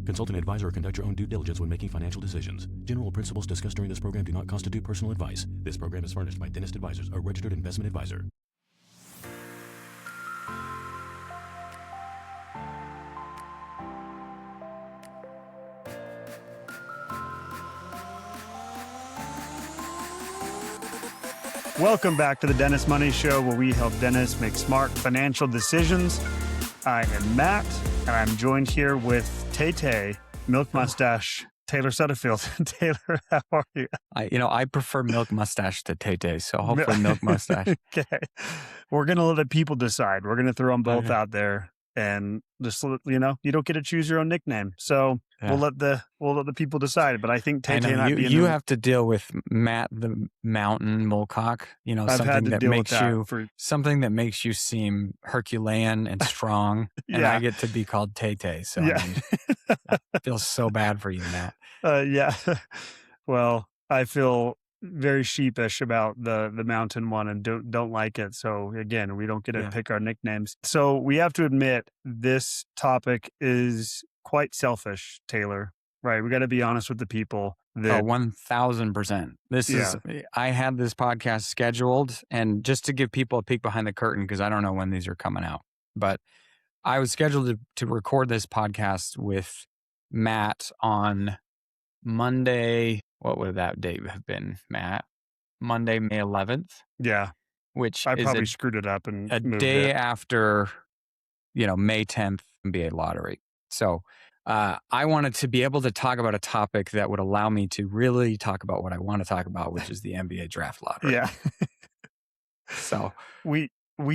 Consult an advisor or conduct your own due diligence when making financial decisions. General principles discussed during this program do not constitute personal advice. This program is furnished by Dentist Advisors, a registered investment advisor. Welcome back to the Dennis Money Show, where we help dentists make smart financial decisions. I am Matt, and I'm joined here with Tay, Milk Mustache, Taylor Sutterfield. Taylor, how are you? I prefer Milk Mustache to Tay, so hopefully Milk Mustache. Okay. We're going to let the people decide. We're going to throw them both out there, and just, you don't get to choose your own nickname. So we'll let the people decide. But I think Tay and I you have to deal with Matt the Mountain Mulcock. Something that makes you seem Herculean and strong, and I get to be called Tay. So I feel so bad for you, Matt. Yeah. Well, I feel very sheepish about the mountain one and don't like it. So again, we don't get to pick our nicknames. So we have to admit this topic is quite selfish, Taylor, right? We got to be honest with the people. 1000%. I had this podcast scheduled, and just to give people a peek behind the curtain, because I don't know when these are coming out, but I was scheduled to record this podcast with Matt on Monday. What would that date have been, Matt? Monday, May 11th. Yeah. Which I is probably screwed it up and a moved day it. after, May 10th NBA lottery. So I wanted to be able to talk about a topic that would allow me to really talk about what I want to talk about, which is the NBA draft lottery. Yeah. So we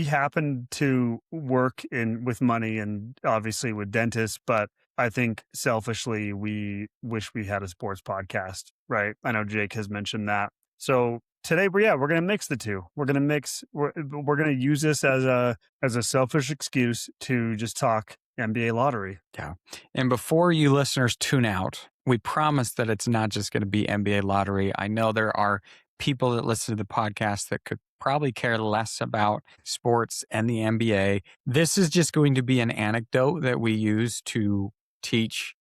happen to work with money and obviously with dentists, but I think selfishly we wish we had a sports podcast, right? I know Jake has mentioned that. So today we're going to mix the two. We're going to use this as a selfish excuse to just talk NBA lottery. Yeah. And before you listeners tune out, we promise that it's not just going to be NBA lottery. I know there are people that listen to the podcast that could probably care less about sports and the NBA. This is just going to be an anecdote that we use to teach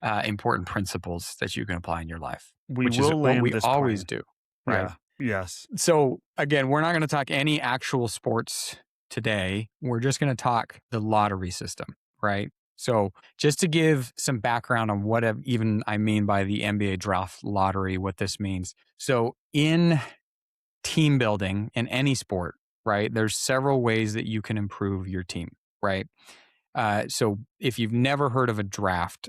important principles that you can apply in your life. Which is what we always do, right? Yeah. Yes. So again, we're not going to talk any actual sports today. We're just going to talk the lottery system, right? So just to give some background on what even I mean by the NBA draft lottery, what this means. So in team building in any sport, right, there's several ways that you can improve your team, right? So if you've never heard of a draft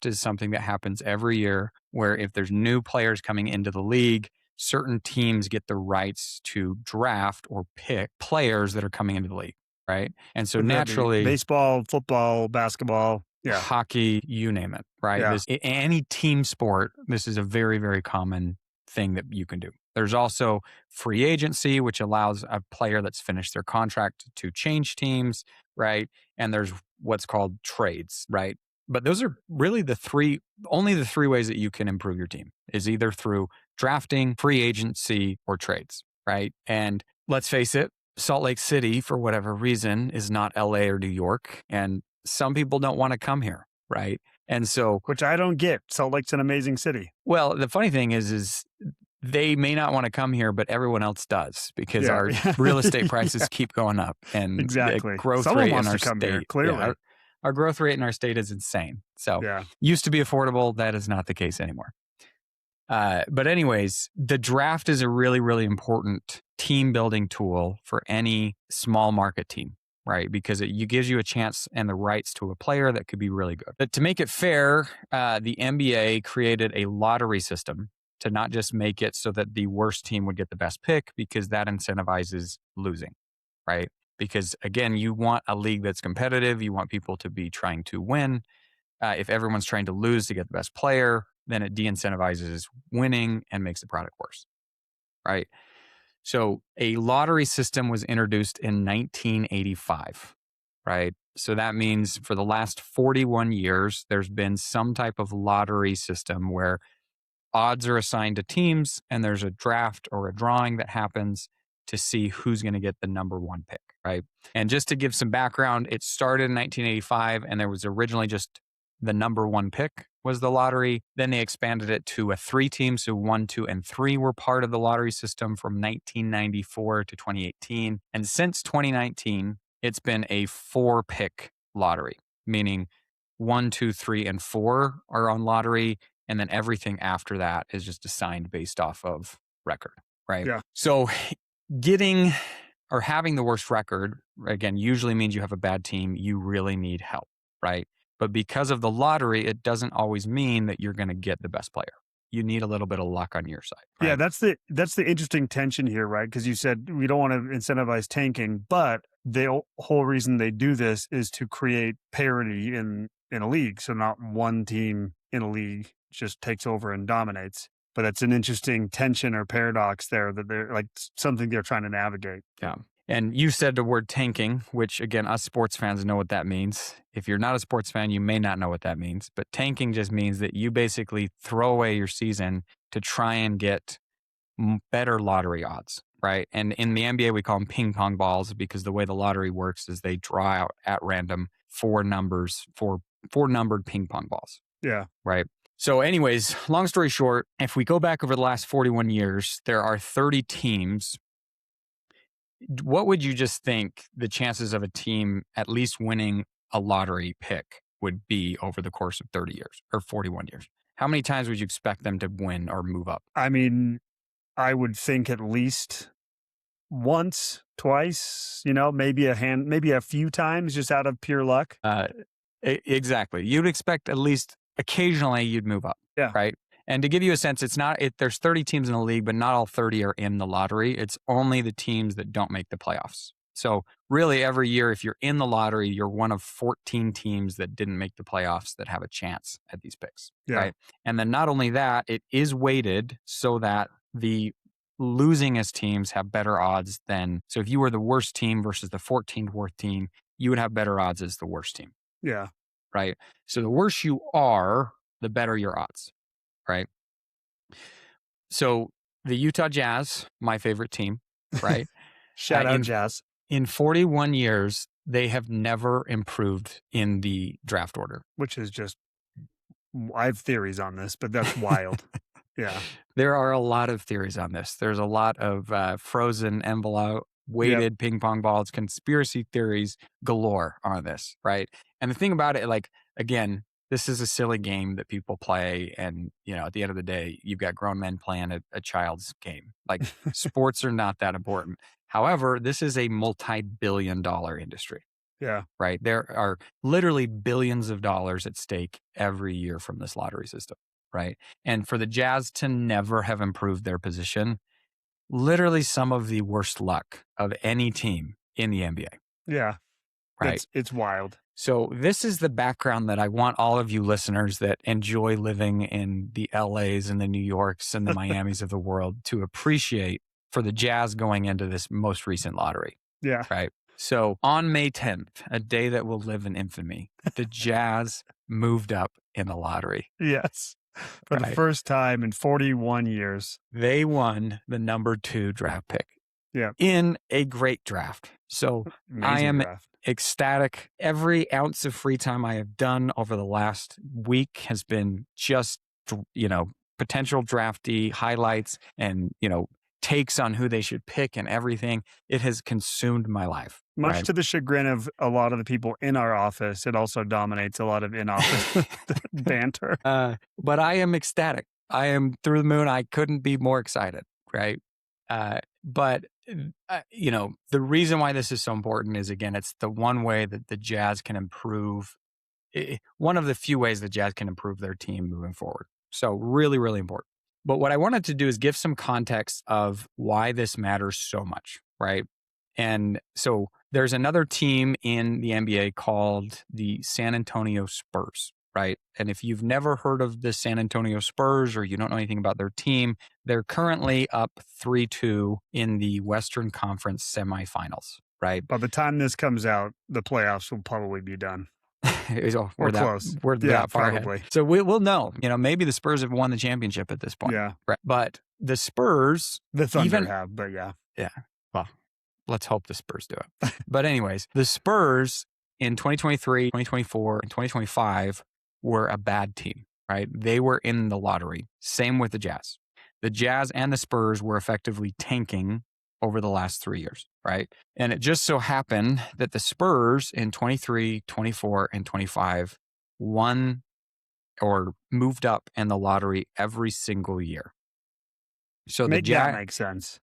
is something that happens every year where if there's new players coming into the league, certain teams get the rights to draft or pick players that are coming into the league, right? And so naturally, baseball, football, basketball, hockey, you name it, right? Yeah. Any team sport, this is a very, very common thing that you can do. There's also free agency, which allows a player that's finished their contract to change teams, right? And there's what's called trades, right? But those are really only the three ways that you can improve your team is either through drafting, free agency, or trades, right? And let's face it, Salt Lake City, for whatever reason, is not LA or New York. And some people don't want to come here, right? And so, which I don't get. Salt Lake's an amazing city. Well, the funny thing is they may not want to come here, but everyone else does because our real estate prices keep going up, and exactly. the growth Someone rate wants in our to come state, here, clearly. Our growth rate in our state is insane. So used to be affordable. That is not the case anymore. But anyways, the draft is a really, really important team building tool for any small market team, right? Because it gives you a chance and the rights to a player that could be really good. But to make it fair, the NBA created a lottery system to not just make it so that the worst team would get the best pick, because that incentivizes losing, right? Because again, you want a league that's competitive. You want people to be trying to win. If everyone's trying to lose to get the best player, then it de-incentivizes winning and makes the product worse, right? So a lottery system was introduced in 1985, right? So that means for the last 41 years, there's been some type of lottery system where odds are assigned to teams and there's a draft or a drawing that happens to see who's going to get the number one pick, right? And just to give some background, it started in 1985 and there was originally just the number one pick was the lottery. Then they expanded it to a 3 team. So 1, 2, and 3 were part of the lottery system from 1994 to 2018. And since 2019, it's been a 4-pick lottery, meaning 1, 2, 3, and 4 are on lottery. And then everything after that is just assigned based off of record, right? Yeah. So getting or having the worst record, again, usually means you have a bad team. You really need help, right? But because of the lottery, it doesn't always mean that you're going to get the best player. You need a little bit of luck on your side. Right? Yeah, that's the interesting tension here, right? Because you said we don't want to incentivize tanking, but the whole reason they do this is to create parity in a league. So not one team in a league just takes over and dominates. But it's an interesting tension or paradox there that they're like something they're trying to navigate. Yeah. And you said the word tanking, which again, us sports fans know what that means. If you're not a sports fan, you may not know what that means. But tanking just means that you basically throw away your season to try and get better lottery odds, right? And in the NBA, we call them ping pong balls because the way the lottery works is they draw out at random 4 numbered ping pong balls. Yeah. Right. So anyways, long story short, if we go back over the last 41 years, there are 30 teams. What would you just think the chances of a team at least winning a lottery pick would be over the course of 30 years or 41 years? How many times would you expect them to win or move up? I mean, I would think at least once, twice, maybe a few times just out of pure luck. Exactly. You'd expect at least occasionally you'd move up. Yeah. Right. And to give you a sense, there's 30 teams in the league, but not all 30 are in the lottery. It's only the teams that don't make the playoffs. So really every year, if you're in the lottery, you're one of 14 teams that didn't make the playoffs that have a chance at these picks. Yeah. Right. And then not only that, it is weighted so that the losingest teams have better odds than, so if you were the worst team versus the 14th worst team, you would have better odds as the worst team. Yeah. Right. So the worse you are, the better your odds. Right. So the Utah Jazz, my favorite team, right? Shout out Jazz. In 41 years, they have never improved in the draft order. Which is just, I have theories on this, but that's wild. Yeah. There are a lot of theories on this. There's a lot of frozen envelope, weighted ping pong balls, conspiracy theories galore on this, right? And the thing about it, like, again, this is a silly game that people play. And, at the end of the day, you've got grown men playing a child's game. Like sports are not that important. However, this is a multi-billion-dollar industry. Yeah. Right. There are literally billions of dollars at stake every year from this lottery system. Right. And for the Jazz to never have improved their position, literally some of the worst luck of any team in the NBA. Yeah. Right. It's wild. So this is the background that I want all of you listeners that enjoy living in the LAs and the New Yorks and the Miamis of the world to appreciate for the Jazz going into this most recent lottery. Yeah. Right. So on May 10th, a day that will live in infamy, the Jazz moved up in the lottery. Yes. For the first time in 41 years. They won the number 2 draft pick. Yeah. In a great draft. So I am ecstatic. Every ounce of free time I have done over the last week has been just, potential draftee highlights and, takes on who they should pick and everything. It has consumed my life. Much to the chagrin of a lot of the people in our office, it also dominates a lot of in-office banter. But I am ecstatic. I am through the moon. I couldn't be more excited, right? But the reason why this is so important is, again, it's the one way that the Jazz can improve. One of the few ways the Jazz can improve their team moving forward. So really, really important. But what I wanted to do is give some context of why this matters so much, right? And so there's another team in the NBA called the San Antonio Spurs, right? And if you've never heard of the San Antonio Spurs or you don't know anything about their team, they're currently up 3-2 in the Western Conference semifinals, right? By the time this comes out, the playoffs will probably be done. We're close. We're that far probably. ahead. So we'll know. Maybe the Spurs have won the championship at this point. Yeah. Right. But the Spurs... The Thunder have, but yeah. Yeah. Well, let's hope the Spurs do it. But anyways, the Spurs in 2023, 2024, and 2025 were a bad team, right? They were in the lottery. Same with the Jazz. The Jazz and the Spurs were effectively tanking over the last 3 years, right? And it just so happened that the Spurs in 23, 24, and 25 won or moved up in the lottery every single year. So Make that make sense.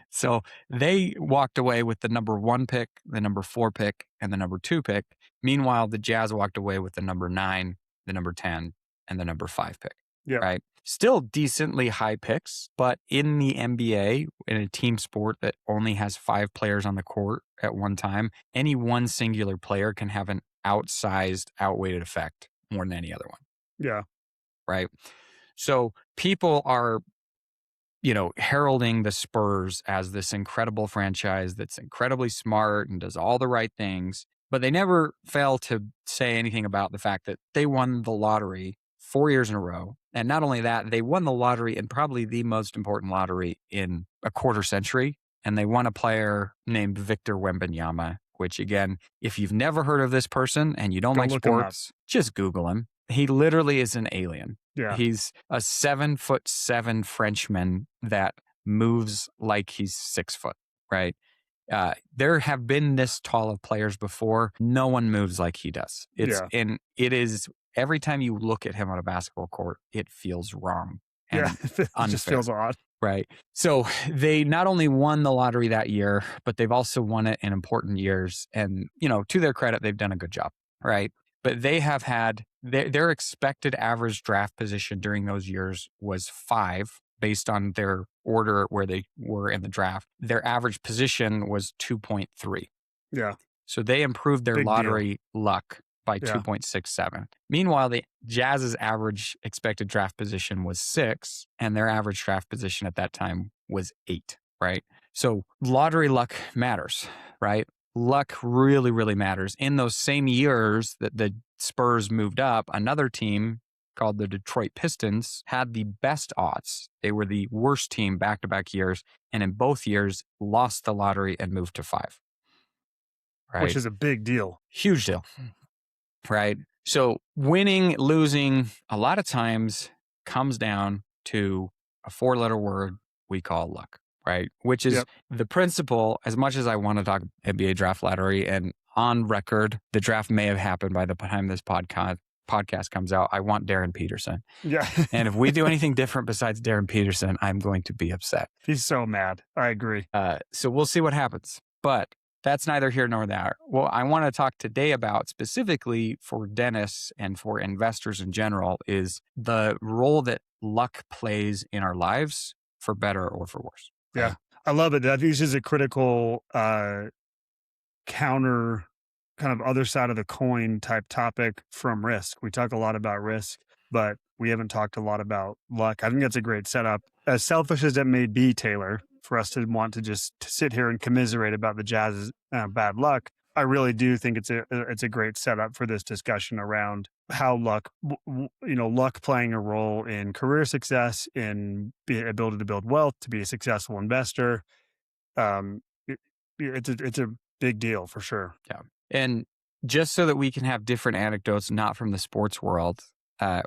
So they walked away with the number 1 pick, the number 4 pick, and the number 2 pick. Meanwhile, the Jazz walked away with the number 9, the number 10, and the number 5 pick. Yeah. Right. Still decently high picks, but in the NBA, in a team sport that only has 5 players on the court at one time, any one singular player can have an outsized, outweighted effect more than any other one. Yeah. Right. So people are, heralding the Spurs as this incredible franchise that's incredibly smart and does all the right things, but they never fail to say anything about the fact that they won the lottery 4 years in a row. And not only that, they won the lottery in probably the most important lottery in a quarter century. And they won a player named Victor Wembanyama, which again, if you've never heard of this person and you don't like sports, just Google him. He literally is an alien. Yeah. He's a 7'7" Frenchman that moves like he's 6 foot, right? There have been this tall of players before. No one moves like he does. And it is, every time you look at him on a basketball court, it feels wrong. And it just feels odd. Right. So they not only won the lottery that year, but they've also won it in important years. And, to their credit, they've done a good job. Right. But they have had their expected average draft position during those years was 5 based on their order where they were in the draft. Their average position was 2.3. Yeah. So they improved their lottery luck by 2.67. Meanwhile, the Jazz's average expected draft position was 6, and their average draft position at that time was 8, right? So lottery luck matters, right? Luck really, really matters. In those same years that the Spurs moved up, another team called the Detroit Pistons had the best odds. They were the worst team back-to-back years, and in both years lost the lottery and moved to 5. Right? Which is a big deal. Huge deal. Right? So winning, losing, a lot of times comes down to a 4-letter word we call luck, right? Which is the principle, as much as I want to talk NBA draft lottery, and on record, the draft may have happened by the time this podcast comes out. I want Darren Peterson. Yeah. And if we do anything different besides Darren Peterson, I'm going to be upset. He's so mad. I agree. So we'll see what happens. But that's neither here nor there. What I want to talk today about specifically for Dennis and for investors in general is the role that luck plays in our lives, for better or for worse. Yeah. I love it. I think this is a critical counter, kind of other side of the coin type topic from risk. We talk a lot about risk, but we haven't talked a lot about luck. I think that's a great setup. As selfish as it may be, Taylor, for us to want to just sit here and commiserate about the Jazz's bad luck, I really do think it's a great setup for this discussion around how luck playing a role in career success, in the ability to build wealth, to be a successful investor. It's a big deal for sure. Yeah. And just so that we can have different anecdotes, not from the sports world,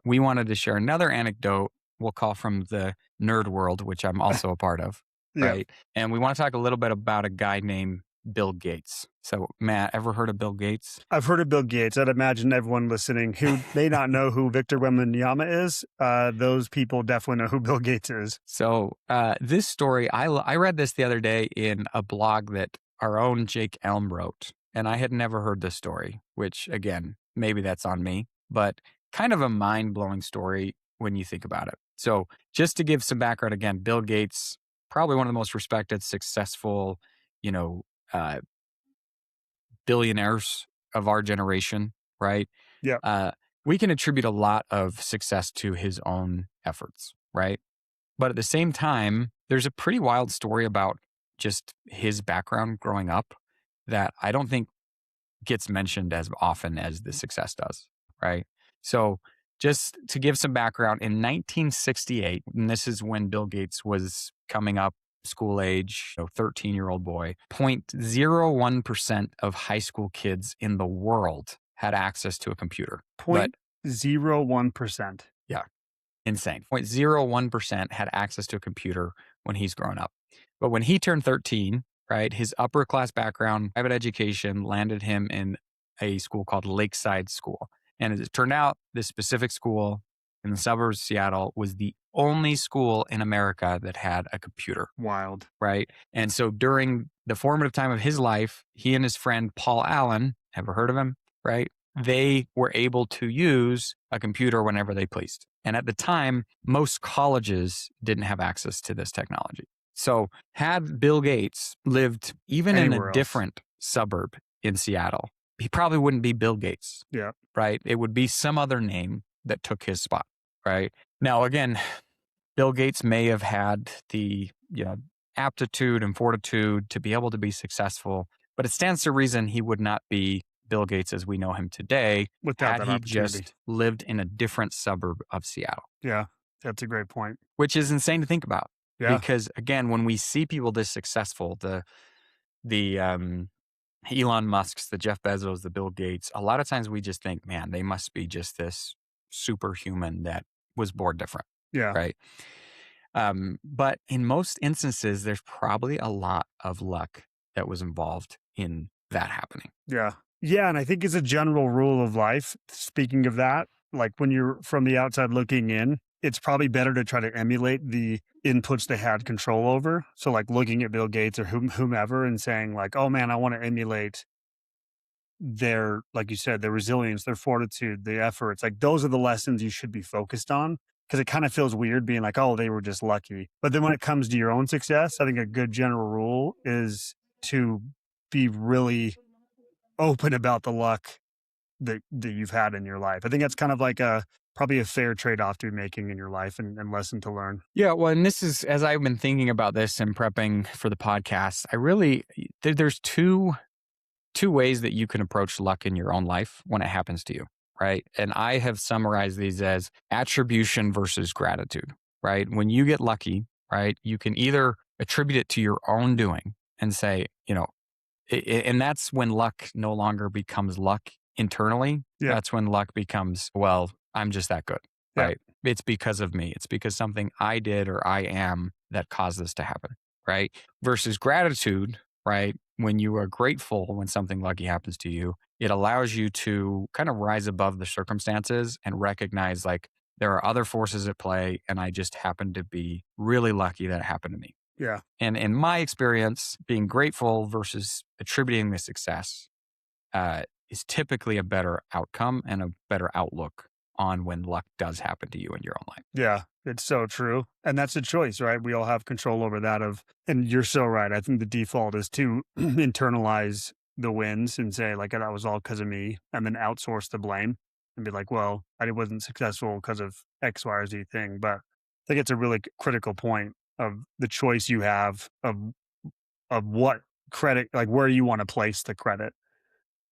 we wanted to share another anecdote we'll call from the nerd world, which I'm also a part of. Right. And we want to talk a little bit about a guy named Bill Gates. So, Matt, ever heard of Bill Gates? I've heard of Bill Gates. I'd imagine everyone listening who may not know who Victor Wembanyama is, those people definitely know who Bill Gates is. So this story, I read this the other day in a blog that our own Jake Elm wrote, and I had never heard this story, which, again, maybe that's on me, but kind of a mind-blowing story when you think about it. So just to give some background, again, Bill Gates, probably one of the most respected, successful, billionaires of our generation, right? Yeah. We can attribute a lot of success to his own efforts, right? But at the same time, there's a pretty wild story about just his background growing up that I don't think gets mentioned as often as the success does, right? So just to give some background, in 1968, and this is when Bill Gates was coming up, school age, 13-year-old boy, 0.01% of high school kids in the world had access to a computer. 0.01%. Yeah. Insane. 0.01% had access to a computer when he's grown up. But when he turned 13, right, his upper class background, private education landed him in a school called Lakeside School. And as it turned out, this specific school in the suburbs of Seattle was the only school in America that had a computer. Wild. Right. And so during the formative time of his life, he and his friend Paul Allen, ever heard of him? Right. They were able to use a computer whenever they pleased. And at the time, most colleges didn't have access to this technology. So had Bill Gates lived even Anywhere in a else. different suburb in Seattle, he probably wouldn't be Bill Gates. Yeah. Right. It would be some other name that took his spot. Right. Now, again, Bill Gates may have had the, aptitude and fortitude to be able to be successful, but it stands to reason he would not be Bill Gates as we know him today without had that he opportunity. just lived in a different suburb of Seattle. Yeah, that's a great point. Which is insane to think about. Yeah. Because again, when we see people this successful, the Elon Musks, the Jeff Bezos, the Bill Gates, a lot of times we just think, man, they must be just this superhuman that was born different. Yeah. Right. But in most instances, there's probably a lot of luck that was involved in that happening. Yeah. Yeah. And I think as a general rule of life, speaking of that, like when you're from the outside looking in, it's probably better to try to emulate the inputs they had control over. So like looking at Bill Gates or whomever and saying like, oh man, I want to emulate their, like you said, their resilience, their fortitude, the effort. It's like, those are the lessons you should be focused on. Because it kind of feels weird being like, oh, they were just lucky. But then when it comes to your own success, I think a good general rule is to be really open about the luck that you've had in your life. I think that's kind of like probably a fair trade-off to be making in your life and lesson to learn. Yeah, well, and this is, as I've been thinking about this and prepping for the podcast, there's two ways that you can approach luck in your own life when it happens to you. Right. And I have summarized these as attribution versus gratitude. Right. When you get lucky, right, you can either attribute it to your own doing and say, and that's when luck no longer becomes luck internally. Yeah. That's when luck becomes, well, I'm just that good. Yeah. Right. It's because of me. It's because something I did or I am that caused this to happen. Right. Versus gratitude. Right. When you are grateful when something lucky happens to you, it allows you to kind of rise above the circumstances and recognize like there are other forces at play and I just happen to be really lucky that it happened to me. Yeah. And in my experience, being grateful versus attributing the success is typically a better outcome and a better outlook on when luck does happen to you in your own life. Yeah, it's so true. And that's a choice, right? We all have control over that and you're so right. I think the default is to internalize the wins and say like, that was all because of me, and then outsource the blame and be like, well, I wasn't successful because of X, Y, or Z thing. But I think it's a really critical point of the choice you have of what credit, like where you want to place the credit.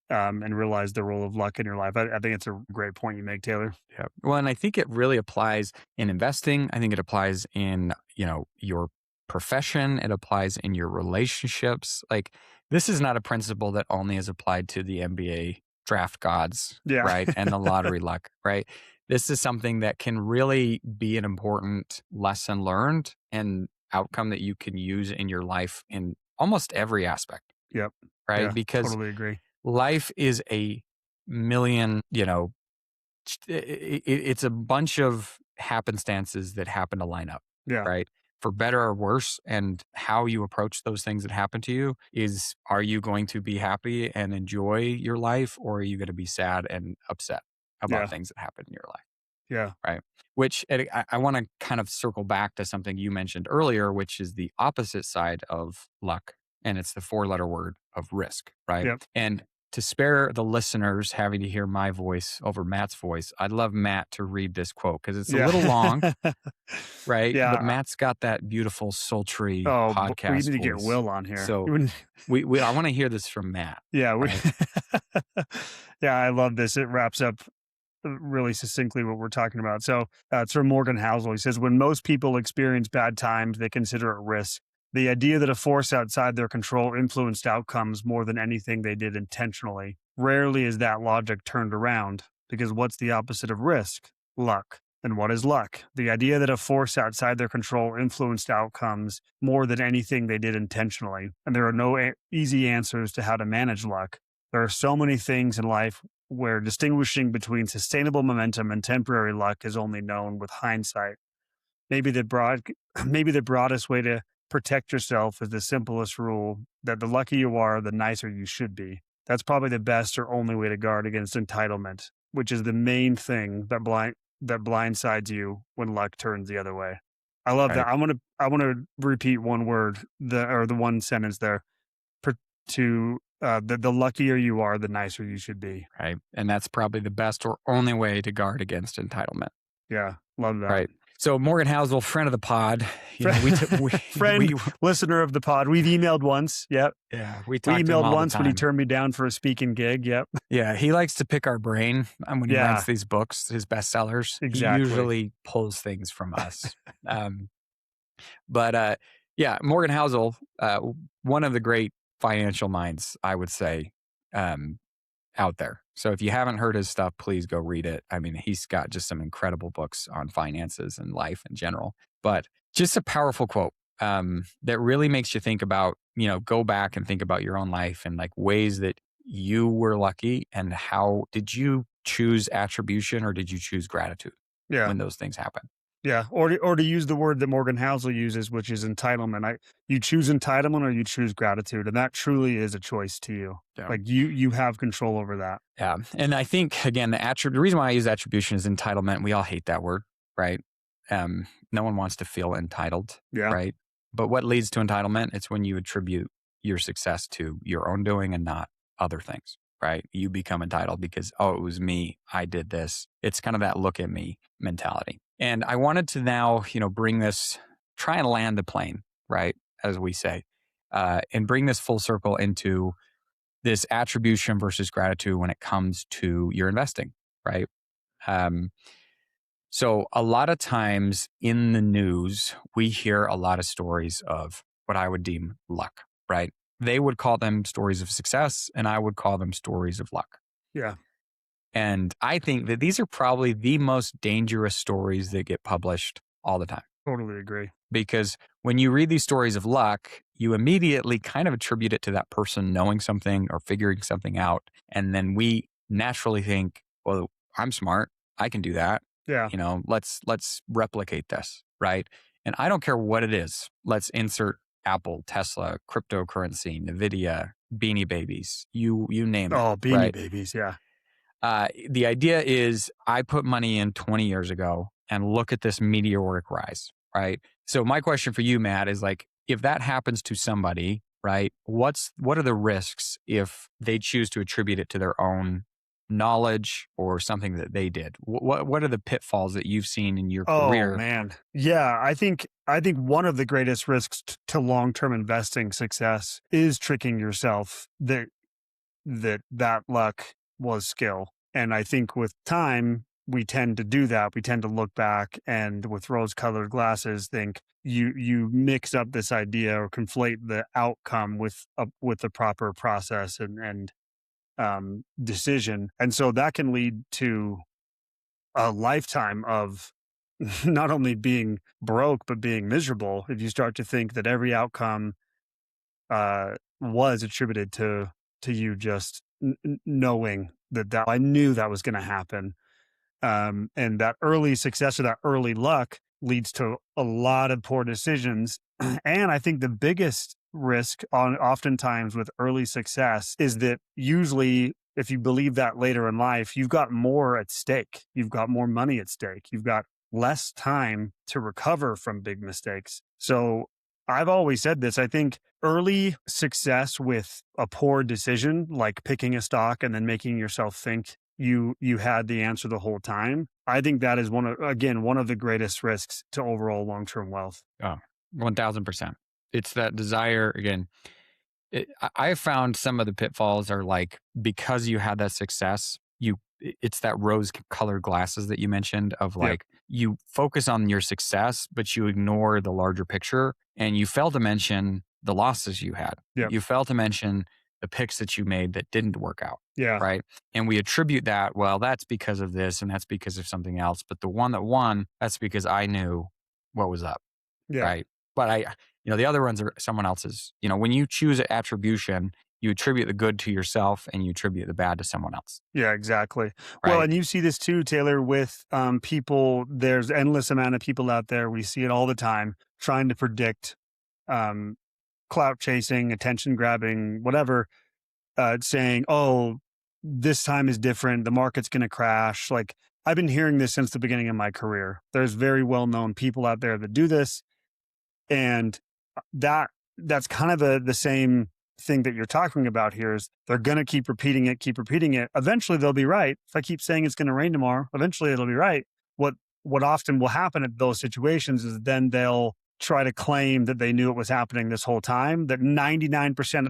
And realize the role of luck in your life. I think it's a great point you make, Taylor. Yeah. Well, and I think it really applies in investing. I think it applies in, your profession. It applies in your relationships. Like this is not a principle that only is applied to the NBA draft gods, right? And the lottery luck, right? This is something that can really be an important lesson learned and outcome that you can use in your life in almost every aspect. Yep. Right. Yeah, because totally agree. Life is a million, it's a bunch of happenstances that happen to line up. Yeah. Right. For better or worse. And how you approach those things that happen to you is, are you going to be happy and enjoy your life, or are you going to be sad and upset about things that happen in your life? Yeah. Right. Which I want to kind of circle back to something you mentioned earlier, which is the opposite side of luck. And it's the 4-letter word of risk. Right. Yep. And to spare the listeners having to hear my voice over Matt's voice, I'd love Matt to read this quote because it's a little long, right? Yeah. But Matt's got that beautiful, sultry podcast we need to voice. get Will on here. So I want to hear this from Matt. Yeah. Right? Yeah, I love this. It wraps up really succinctly what we're talking about. So it's from Morgan Housel. He says, when most people experience bad times, they consider it risk. The idea that a force outside their control influenced outcomes more than anything they did intentionally. rarely is that logic turned around, because what's the opposite of risk? Luck. And what is luck? The idea that a force outside their control influenced outcomes more than anything they did intentionally. And there are no easy answers to how to manage luck. There are so many things in life where distinguishing between sustainable momentum and temporary luck is only known with hindsight. Maybe the broadest way to protect yourself is the simplest rule that the luckier you are, the nicer you should be. That's probably the best or only way to guard against entitlement, which is the main thing that blindsides you when luck turns the other way. I love that. I want to repeat one word, the one sentence there. The luckier you are, the nicer you should be. Right. And that's probably the best or only way to guard against entitlement. Yeah. Love that. Right. So Morgan Housel, friend of the pod, listener of the pod. We've emailed once. Yep. Yeah. We emailed once when he turned me down for a speaking gig. Yep. Yeah. He likes to pick our brain when he writes these books, his bestsellers. Exactly. He usually pulls things from us. Morgan Housel, one of the great financial minds, I would say, out there. So if you haven't heard his stuff, please go read it. I mean, he's got just some incredible books on finances and life in general, but just a powerful quote that really makes you think about, go back and think about your own life and like ways that you were lucky, and how did you choose attribution or did you choose gratitude when those things happen? Yeah. Or to use the word that Morgan Housel uses, which is entitlement. You choose entitlement or you choose gratitude. And that truly is a choice to you. Yeah. Like you have control over that. Yeah. And I think, again, the reason why I use attribution is entitlement. We all hate that word, right? No one wants to feel entitled, right? But what leads to entitlement? It's when you attribute your success to your own doing and not other things, right? You become entitled because, it was me. I did this. It's kind of that look at me mentality. And I wanted to now, try and land the plane, right, as we say, and bring this full circle into this attribution versus gratitude when it comes to your investing, right? So a lot of times in the news, we hear a lot of stories of what I would deem luck, right? They would call them stories of success, and I would call them stories of luck. Yeah. And I think that these are probably the most dangerous stories that get published all the time. Totally agree. Because when you read these stories of luck, you immediately kind of attribute it to that person knowing something or figuring something out. And then we naturally think, well, I'm smart. I can do that. Yeah. Let's replicate this, right? And I don't care what it is. Let's insert Apple, Tesla, cryptocurrency, NVIDIA, Beanie Babies, you name it. Oh, Beanie Babies, yeah. The idea is I put money in 20 years ago and look at this meteoric rise, right? So my question for you, Matt, is like, if that happens to somebody, right, what are the risks if they choose to attribute it to their own knowledge or something that they did? What are the pitfalls that you've seen in your career? Oh, man. Yeah, I think one of the greatest risks to long-term investing success is tricking yourself that luck was skill. And I think with time, we tend to do that. We tend to look back and with rose-colored glasses think you mix up this idea or conflate the outcome with the proper process and decision. And so that can lead to a lifetime of not only being broke, but being miserable if you start to think that every outcome was attributed to you just knowing that I knew that was going to happen. And that early success or that early luck leads to a lot of poor decisions. And I think the biggest risk oftentimes with early success is that usually if you believe that later in life, you've got more at stake. You've got more money at stake. You've got less time to recover from big mistakes. So I've always said this. I think early success with a poor decision, like picking a stock and then making yourself think you had the answer the whole time, I think that is one of the greatest risks to overall long-term wealth. Oh, 1000%. It's that desire. Again, I have found some of the pitfalls are like, because you had that success, it's that rose-colored glasses that you mentioned of like, you focus on your success, but you ignore the larger picture, and you fail to mention the losses you had. Yep. You fail to mention the picks that you made that didn't work out. Yeah. Right. And we attribute that, well, that's because of this and that's because of something else. But the one that won, that's because I knew what was up. Yeah. Right. But the other ones are someone else's. When you choose attribution, you attribute the good to yourself and you attribute the bad to someone else. Yeah, exactly. Right? Well, and you see this too, Taylor, with people. There's endless amount of people out there. We see it all the time trying to predict clout chasing, attention grabbing, whatever, saying, oh, this time is different. The market's going to crash. Like, I've been hearing this since the beginning of my career. There's very well-known people out there that do this. And that's kind of the same thing that you're talking about here is they're going to keep repeating it. Eventually they'll be right. If I keep saying it's going to rain tomorrow, eventually it'll be right. What often will happen at those situations is then they'll try to claim that they knew it was happening this whole time, that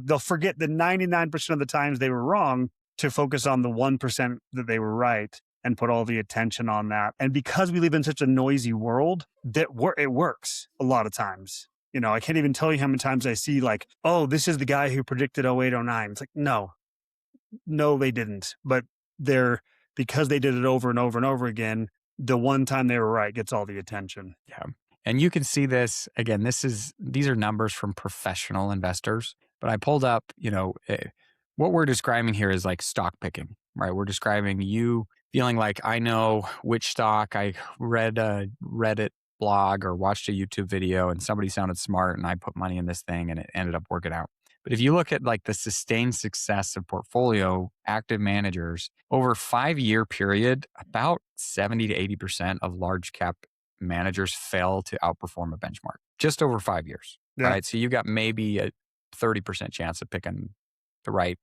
they'll forget that 99% of the times they were wrong to focus on the 1% that they were right and put all the attention on that. And because we live in such a noisy world, it works a lot of times. I can't even tell you how many times I see like, oh, this is the guy who predicted 08, 09. It's like, no, they didn't. But because they did it over and over and over again, the one time they were right gets all the attention. Yeah. And you can see this, again, these are numbers from professional investors, but I pulled up, what we're describing here is like stock picking, right? We're describing you feeling like I know which stock. I read a Reddit blog or watched a YouTube video and somebody sounded smart and I put money in this thing and it ended up working out. But if you look at like the sustained success of portfolio active managers over a 5-year period, about 70 to 80% of large cap managers fail to outperform a benchmark just over 5 years, right? So you've got maybe a 30% chance of picking the right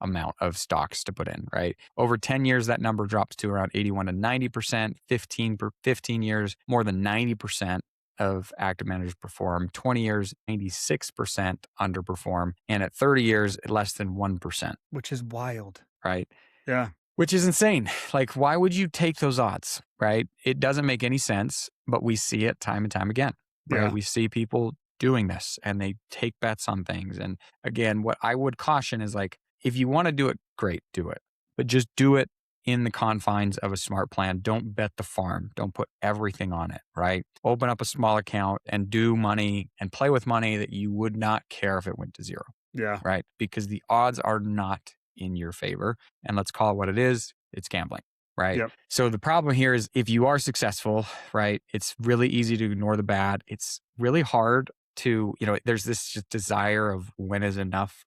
amount of stocks to put in, right? Over 10 years, that number drops to around 81 to 90%. 15 years, more than 90% of active managers perform. 20 years, 96% underperform. And at 30 years, less than 1%. Which is wild. Right? Yeah. Which is insane. Like, why would you take those odds, right? It doesn't make any sense, but we see it time and time again, right? Yeah. We see people doing this and they take bets on things. And again, what I would caution is like, if you want to do it, great, do it. But just do it in the confines of a smart plan. Don't bet the farm. Don't put everything on it, right? Open up a small account and do money and play with money that you would not care if it went to zero. Yeah. Right? Because the odds are not in your favor. And let's call it what it is. It's gambling, right? Yep. So the problem here is if you are successful, right, it's really easy to ignore the bad. It's really hard to, there's this just desire of when is enough,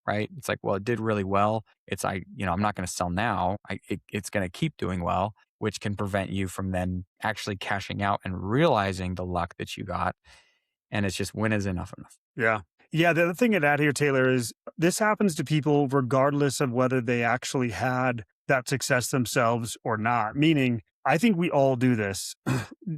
right? It's like, well, it did really well. It's I'm not going to sell now. It's going to keep doing well, which can prevent you from then actually cashing out and realizing the luck that you got. And it's just when is enough. Yeah. Yeah. The other thing I'd add here, Taylor, is this happens to people regardless of whether they actually had that success themselves or not. Meaning, I think we all do this.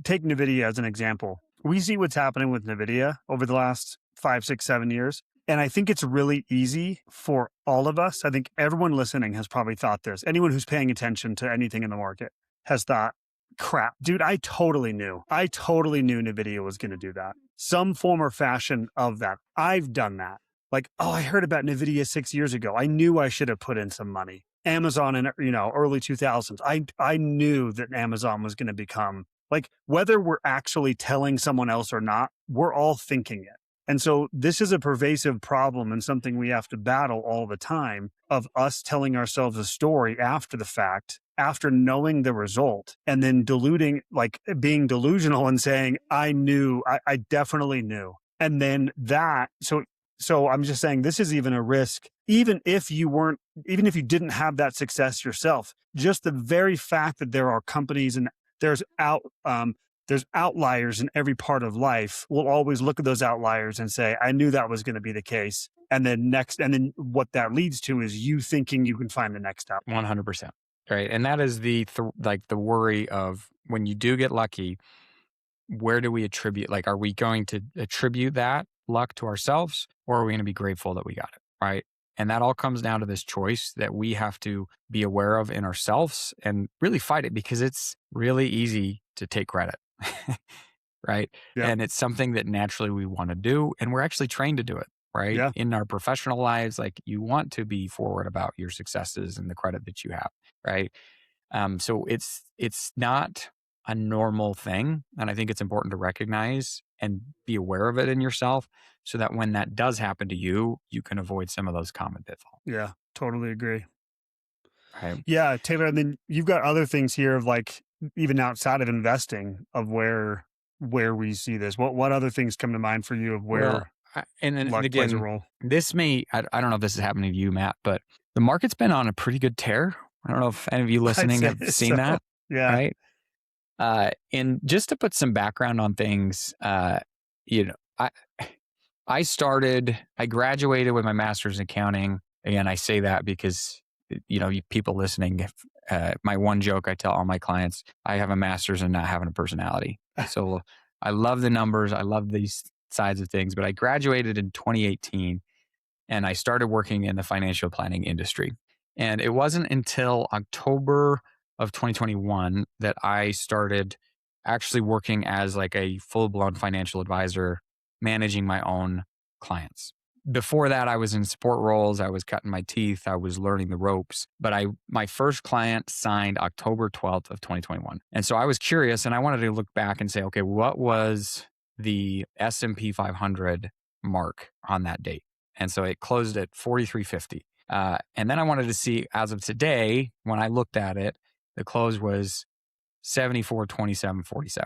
Take NVIDIA as an example. We see what's happening with NVIDIA over the last 5, 6, 7 years. And I think it's really easy for all of us. I think everyone listening has probably thought this. Anyone who's paying attention to anything in the market has thought, crap, dude, I totally knew NVIDIA was going to do that. Some form or fashion of that. I've done that. Like, oh, I heard about NVIDIA 6 years ago. I knew I should have put in some money. Amazon in, early 2000s. I knew that Amazon was going to become, like, whether we're actually telling someone else or not, we're all thinking it. And so this is a pervasive problem and something we have to battle all the time of us telling ourselves a story after the fact, after knowing the result, and then being delusional and saying, I knew, I definitely knew. And then so I'm just saying this is even a risk, even if you didn't have that success yourself, just the very fact that there are companies and there's outliers in every part of life. We'll always look at those outliers and say, I knew that was going to be the case. And then what that leads to is you thinking you can find the next outlier. 100%. Right. And that is the worry of when you do get lucky, where do we attribute? Like, are we going to attribute that luck to ourselves or are we going to be grateful that we got it? Right. And that all comes down to this choice that we have to be aware of in ourselves and really fight it because it's really easy to take credit. Right. Yeah. And it's something that naturally we want to do. And we're actually trained to do it. right? Yeah. In our professional lives, like you want to be forward about your successes and the credit that you have, right? So it's not a normal thing. And I think it's important to recognize and be aware of it in yourself so that when that does happen to you, you can avoid some of those common pitfalls. Yeah, totally agree. Right. Yeah, Taylor, and then you've got other things here of like even outside of investing of where we see this. What other things come to mind for you of where and luck plays a again, role? this I don't know if this is happening to you, Matt, but the market's been on a pretty good tear. I don't know if any of you listening have seen that. Yeah. Right. And just to put some background on things, you know, I graduated with my master's in accounting. Again, I say that because, people listening, my one joke I tell all my clients, I have a master's in not having a personality. So I love the numbers. I love these sides of things, but I graduated in 2018 and I started working in the financial planning industry. And it wasn't until October of 2021 that I started actually working as like a full-blown financial advisor, managing my own clients. Before that, I was in support roles. I was cutting my teeth. I was learning the ropes. But my first client signed October 12th of 2021. And so I was curious and I wanted to look back and say, okay, what was the S&P 500 mark on that date? And so it closed at 4350. And then I wanted to see, as of today, when I looked at it, the close was 74.2747,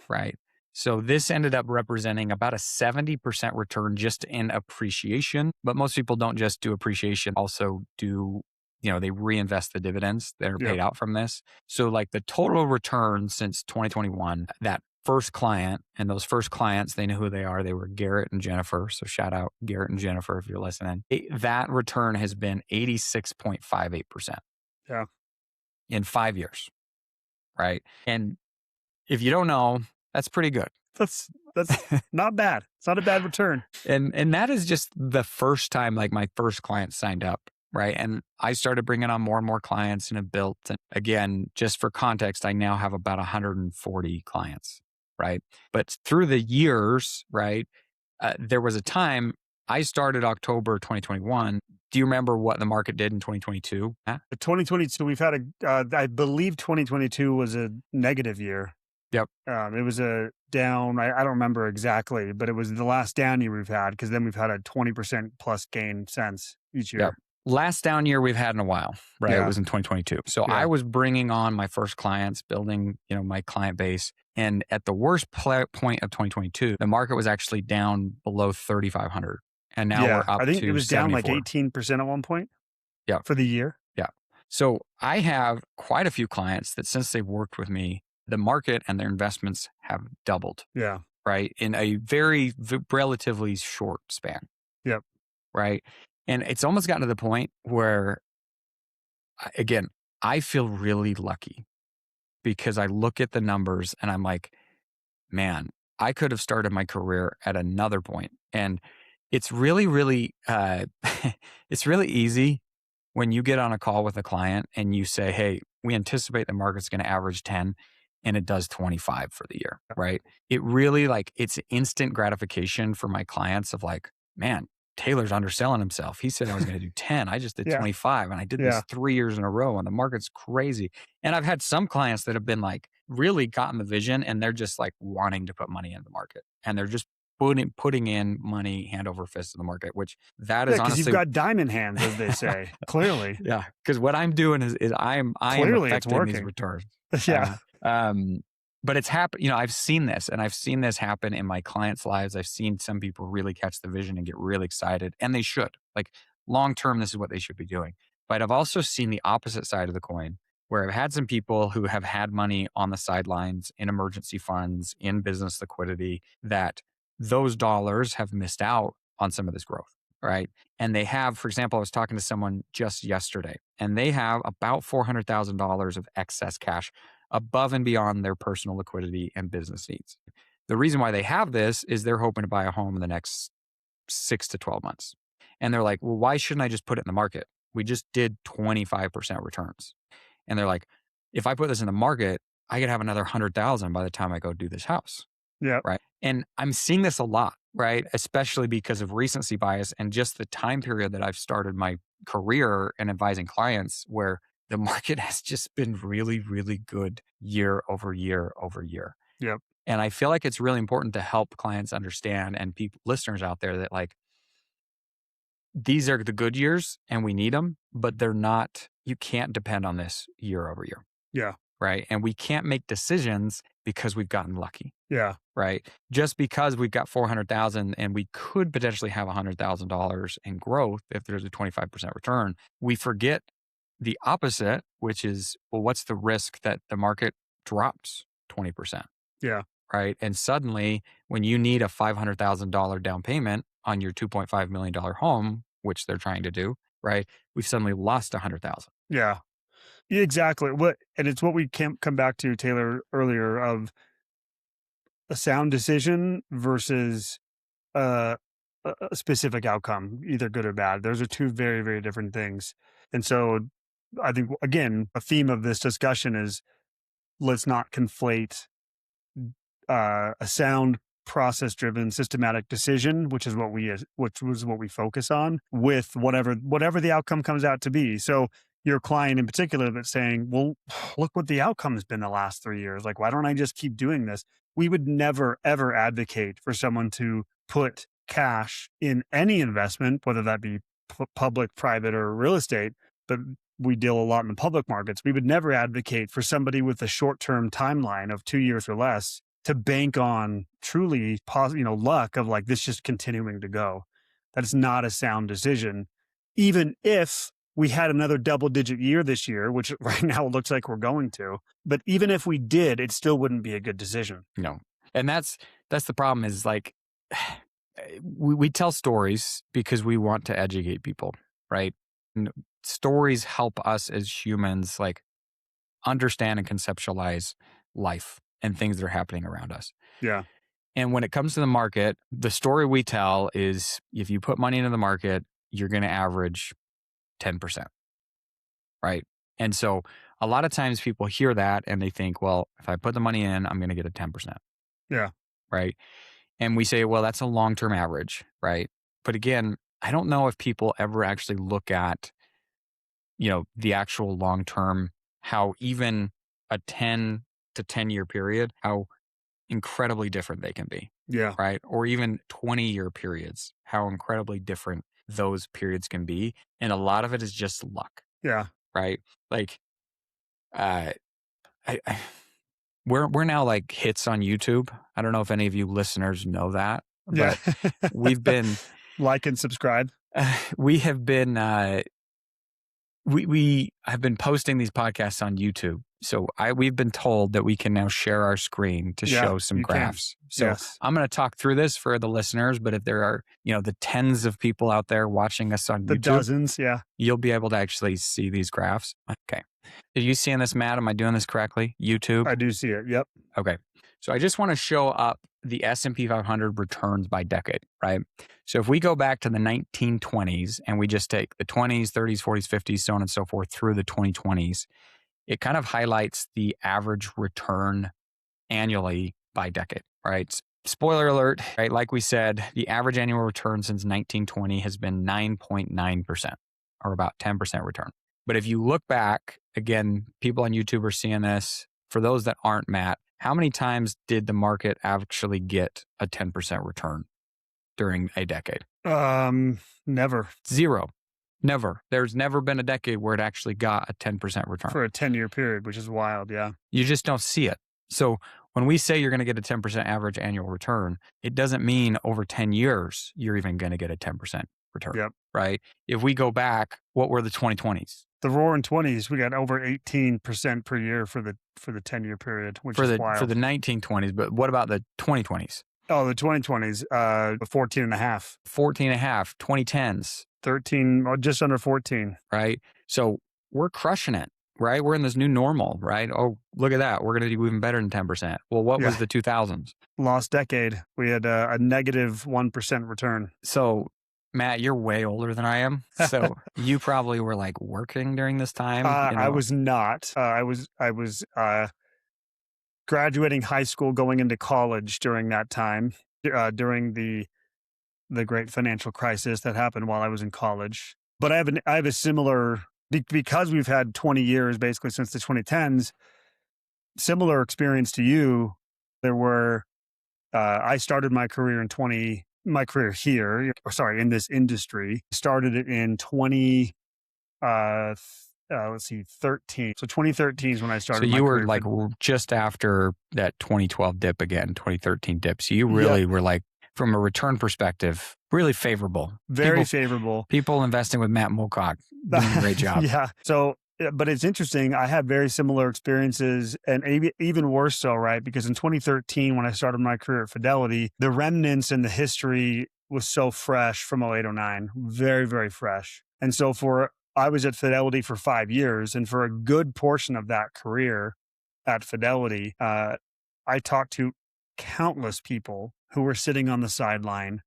right? So this ended up representing about a 70% return just in appreciation. But most people don't just do appreciation, also do, they reinvest the dividends that are paid out from this. So like the total return since 2021, that first client, and those first clients, they know who they are. They were Garrett and Jennifer. So shout out Garrett and Jennifer if you're listening. That return has been 86.58%. Yeah. In 5 years. Right. And if you don't know, that's pretty good. That's not bad. It's not a bad return. And that is just the first time like my first client signed up. Right. And I started bringing on more and more clients and have built. And again, just for context, I now have about 140 clients. Right. But through the years, right, there was a time I started October 2021. Do you remember what the market did in 2022? 2022, we've had I believe 2022 was a negative year. Yep. It was a down. I don't remember exactly, but it was the last down year we've had because then we've had a 20% plus gain since each year. Yep. Last down year we've had in a while, right? Yeah. It was in 2022. So I was bringing on my first clients, building, my client base. And at the worst point of 2022, the market was actually down below 3,500. And now we're up to 74. I think it was down like 18% at one point. Yeah. For the year. Yeah. So I have quite a few clients that since they've worked with me, the market and their investments have doubled. Yeah. Right. In a very relatively short span. Yep. Right. And it's almost gotten to the point where, again, I feel really lucky because I look at the numbers and I'm like, man, I could have started my career at another point. And it's really, really, it's really easy when you get on a call with a client and you say, hey, we anticipate the market's going to average 10 and it does 25 for the year, right? It really it's instant gratification for my clients of like, man, Taylor's underselling himself. He said I was going to do 10. I just did 25 and I did this 3 years in a row and the market's crazy. And I've had some clients that have been like really gotten the vision and they're just like wanting to put money in the market and they're just putting in money hand over fist in the market, which that is honestly. Because you've got diamond hands, as they say, clearly. Yeah. Because what I'm doing is I am affecting these returns. Yeah. But it's happened, I've seen this and I've seen this happen in my clients' lives. I've seen some people really catch the vision and get really excited, and they should. Like long term, this is what they should be doing. But I've also seen the opposite side of the coin where I've had some people who have had money on the sidelines in emergency funds, in business liquidity, that those dollars have missed out on some of this growth, right? And they have, for example, I was talking to someone just yesterday and they have about $400,000 of excess cash above and beyond their personal liquidity and business needs. The reason why they have this is they're hoping to buy a home in the next 6 to 12 months. And they're like, well, why shouldn't I just put it in the market? We just did 25% returns. And they're like, if I put this in the market, I could have another 100,000 by the time I go do this house. Yeah. Right. And I'm seeing this a lot. right? Especially because of recency bias and just the time period that I've started my career and advising clients where the market has just been really, really good year over year over year. Yep. And I feel like it's really important to help clients understand and people, listeners out there that like, these are the good years and we need them, but they're not, you can't depend on this year over year. Yeah. Right. And we can't make decisions because we've gotten lucky. Yeah. Right. Just because we've got 400,000 and we could potentially have $100,000 in growth if there's a 25% return, we forget the opposite, which is, well, what's the risk that the market drops 20%? Yeah. Right. And suddenly when you need a $500,000 down payment on your $2.5 million home, which they're trying to do, right? We've suddenly lost 100,000. Yeah. Exactly. And it's what we can come back to, Taylor, earlier, of a sound decision versus a specific outcome, either good or bad. Those are two very, very different things. And so I think, again, a theme of this discussion is let's not conflate a sound process-driven systematic decision, which was what we focus on, with whatever the outcome comes out to be. So your client in particular that's saying, well, look what the outcome has been the last 3 years. Like, why don't I just keep doing this? We would never, ever advocate for someone to put cash in any investment, whether that be public, private, or real estate, but we deal a lot in the public markets. We would never advocate for somebody with a short-term timeline of 2 years or less to bank on truly luck of like this just continuing to go. That is not a sound decision. Even if we had another double-digit year this year, which right now looks like we're going to, but even if we did, it still wouldn't be a good decision. No. And that's the problem is like, we tell stories because we want to educate people, right? And stories help us as humans like understand and conceptualize life and things that are happening around us. Yeah. And when it comes to the market, the story we tell is if you put money into the market, you're going to average 10%. Right. And so a lot of times people hear that and they think, well, if I put the money in, I'm going to get a 10%. Yeah. Right. And we say, well, that's a long-term average. Right. But again, I don't know if people ever actually look at, the actual long-term, how even a 10 to 10-year period, how incredibly different they can be. Yeah. Right. Or even 20-year periods, how incredibly different those periods can be. And a lot of it is just luck. Yeah. Right. Like, we're now like hits on YouTube. I don't know if any of you listeners know that, but we've been like and subscribe. We have been, we have been posting these podcasts on YouTube. So we've been told that we can now share our screen to show some graphs. So yes. I'm going to talk through this for the listeners, but if there are, the tens of people out there watching us on YouTube, the dozens, you'll be able to actually see these graphs. Okay. Are you seeing this, Matt? Am I doing this correctly? YouTube? I do see it. Yep. Okay. So I just want to show up the S&P 500 returns by decade, right? So if we go back to the 1920s and we just take the 20s, 30s, 40s, 50s, so on and so forth through the 2020s, it kind of highlights the average return annually by decade, right? Spoiler alert, right? Like we said, the average annual return since 1920 has been 9.9%, or about 10% return. But if you look back, again, people on YouTube are seeing this. For those that aren't, Matt, how many times did the market actually get a 10% return during a decade? Never. Zero. Never. There's never been a decade where it actually got a 10% return. For a 10-year period, which is wild, yeah. You just don't see it. So when we say you're going to get a 10% average annual return, it doesn't mean over 10 years, you're even going to get a 10% return, yep. Right? If we go back, what were the 2020s? The roaring 20s, we got over 18% per year for the 10-year period, which is wild. For the 1920s, but what about the 2020s? Oh, the 2020s, 14 and a half. 14 and a half, 2010s. 13, just under 14. Right? So we're crushing it, right? We're in this new normal, right? Oh, look at that. We're going to do even better than 10%. Well, what was the 2000s? Lost decade. We had a negative 1% return. So Matt, you're way older than I am. So you probably were like working during this time. I was not. I was graduating high school, going into college during that time, during the the great financial crisis that happened while I was in college. But I have a similar, because we've had 20 years basically since the 2010s, similar experience to you. There were, I started my career in this industry, started it in 13. So 2013 is when I started. So you were like just after that 2012 dip again, 2013 dip. So you really were like, from a return perspective, really favorable. Very favorable. People investing with Matt Mulcock doing a great job. Yeah. So, but it's interesting. I had very similar experiences, and even worse so, right? Because in 2013, when I started my career at Fidelity, the remnants and the history was so fresh from 0809, very, very fresh. And so I was at Fidelity for 5 years, and for a good portion of that career at Fidelity, I talked to countless people who were sitting on the sideline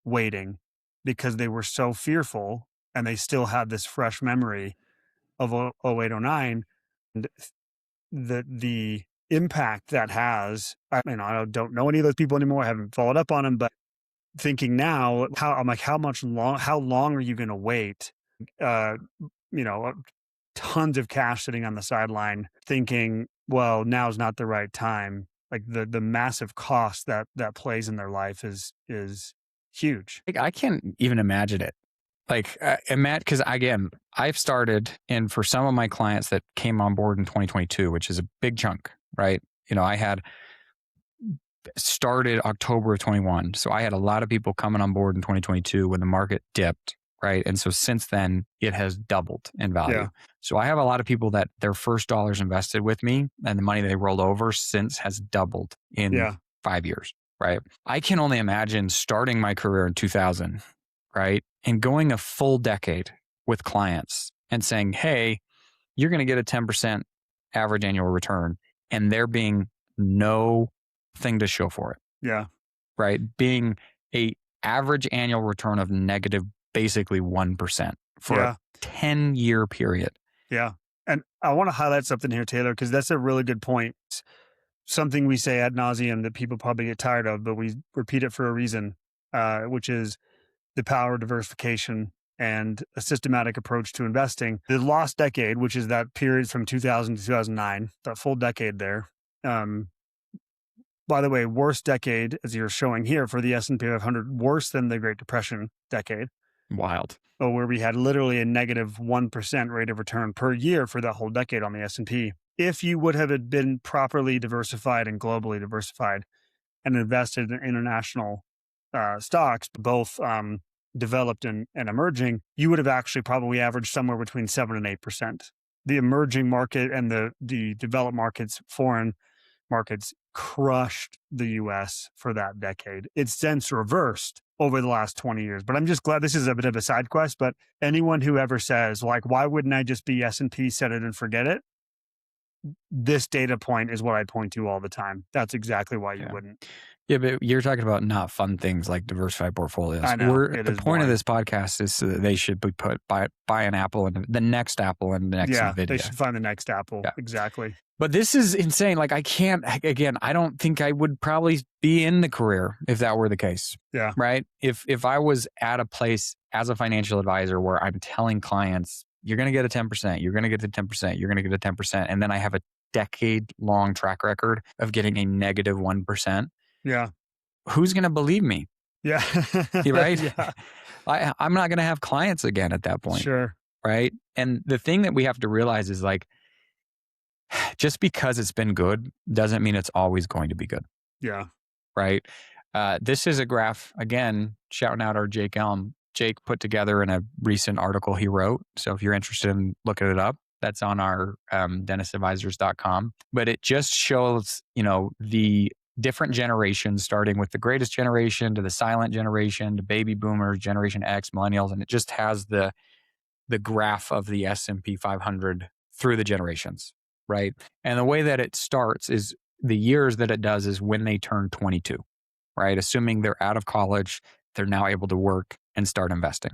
waiting because they were so fearful, and they still had this fresh memory of 0809, and the impact that has. I don't know any of those people anymore. I haven't followed up on them, but thinking now, how long are you going to wait? Tons of cash sitting on the sideline thinking, well, now's not the right time. Like the massive cost that plays in their life is huge. I can't even imagine it. Like, because again, I've started, and for some of my clients that came on board in 2022, which is a big chunk, right? I had started October of 21. So I had a lot of people coming on board in 2022 when the market dipped, right? And so since then, it has doubled in value. Yeah. So I have a lot of people that their first dollars invested with me and the money they rolled over since has doubled in 5 years, right? I can only imagine starting my career in 2000, right? And going a full decade with clients and saying, hey, you're going to get a 10% average annual return, and there being no thing to show for it. Yeah. Right? Being a average annual return of negative basically 1% for a 10-year period. Yeah. And I want to highlight something here, Taylor, because that's a really good point. Something we say ad nauseum that people probably get tired of, but we repeat it for a reason, which is the power of diversification and a systematic approach to investing. The lost decade, which is that period from 2000 to 2009, that full decade there. By the way, worst decade, as you're showing here for the S&P 500, worse than the Great Depression decade. Wild. Where we had literally a negative 1% rate of return per year for that whole decade on the S&P. If you would have been properly diversified and globally diversified and invested in international stocks, both developed and emerging, you would have actually probably averaged somewhere between 7 and 8%. The emerging market and the developed markets, foreign markets, crushed the U.S. for that decade. It's since reversed over the last 20 years. But I'm just glad, this is a bit of a side quest, but anyone who ever says, like, why wouldn't I just be S&P, set it and forget it? This data point is what I point to all the time. That's exactly why you wouldn't. Yeah, but you're talking about not fun things like diversified portfolios. I know. The point of this podcast is so that they should be buy an Apple and the next Apple and the next NVIDIA. They should find the next Apple. Yeah. Exactly. But this is insane. Like, I don't think I would probably be in the career if that were the case. Yeah. Right? If I was at a place as a financial advisor where I'm telling clients, you're going to get a 10%, you're going to get a 10%, you're going to get a 10%. And then I have a decade-long track record of getting a negative 1%. Yeah. Who's going to believe me? Yeah. Right? Yeah. I'm not going to have clients again at that point. Sure. Right? And the thing that we have to realize is, like, just because it's been good doesn't mean it's always going to be good. Yeah. Right? This is a graph, again, shouting out our Jake Elm. Jake put together in a recent article he wrote. So if you're interested in looking it up, that's on our dentistadvisors.com. But it just shows, the different generations, starting with the greatest generation to the silent generation to baby boomers, Generation X, millennials, and it just has the graph of the S&P 500 through the generations, right? And the way that it starts is the years that it does is when they turn 22, right? Assuming they're out of college, they're now able to work and start investing,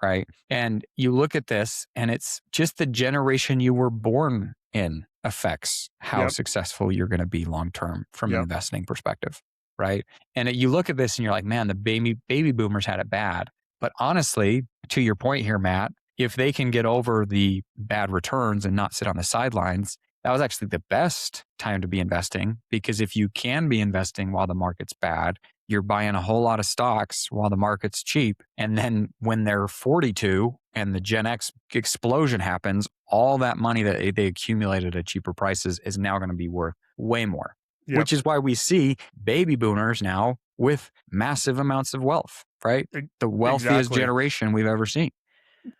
right? And you look at this and it's just the generation you were born in affects how successful you're going to be long-term from an investing perspective, right? And you look at this and you're like, man, the baby boomers had it bad. But honestly, to your point here, Matt, if they can get over the bad returns and not sit on the sidelines, that was actually the best time to be investing, because if you can be investing while the market's bad, you're buying a whole lot of stocks while the market's cheap. And then when they're 42 and the Gen X explosion happens, all that money that they accumulated at cheaper prices is now going to be worth way more, which is why we see baby boomers now with massive amounts of wealth, right? The wealthiest generation we've ever seen.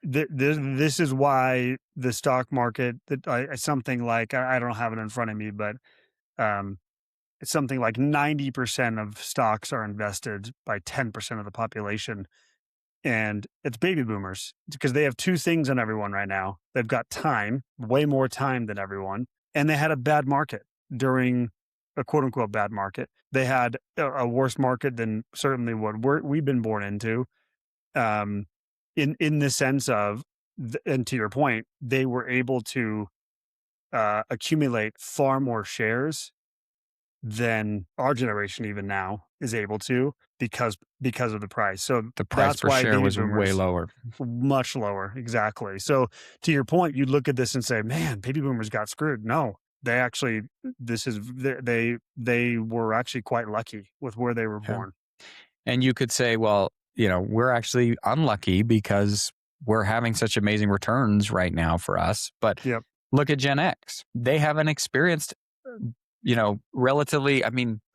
This is why the stock market, something like, I don't have it in front of me, but it's something like 90% of stocks are invested by 10% of the population. And it's baby boomers, because they have two things on everyone right now. They've got time, way more time than everyone. And they had a bad market during a quote unquote bad market. They had a worse market than certainly what we've been born into. In the sense of, and to your point, they were able to accumulate far more shares than our generation even now is able to, because of the price. So the price per share was way lower, much lower. Exactly. So to your point, you look at this and say, man, baby boomers got screwed. No, they actually, they were actually quite lucky with where they were born. And you could say, well, we're actually unlucky because we're having such amazing returns right now for us. But look at Gen X. They haven't experienced, relatively,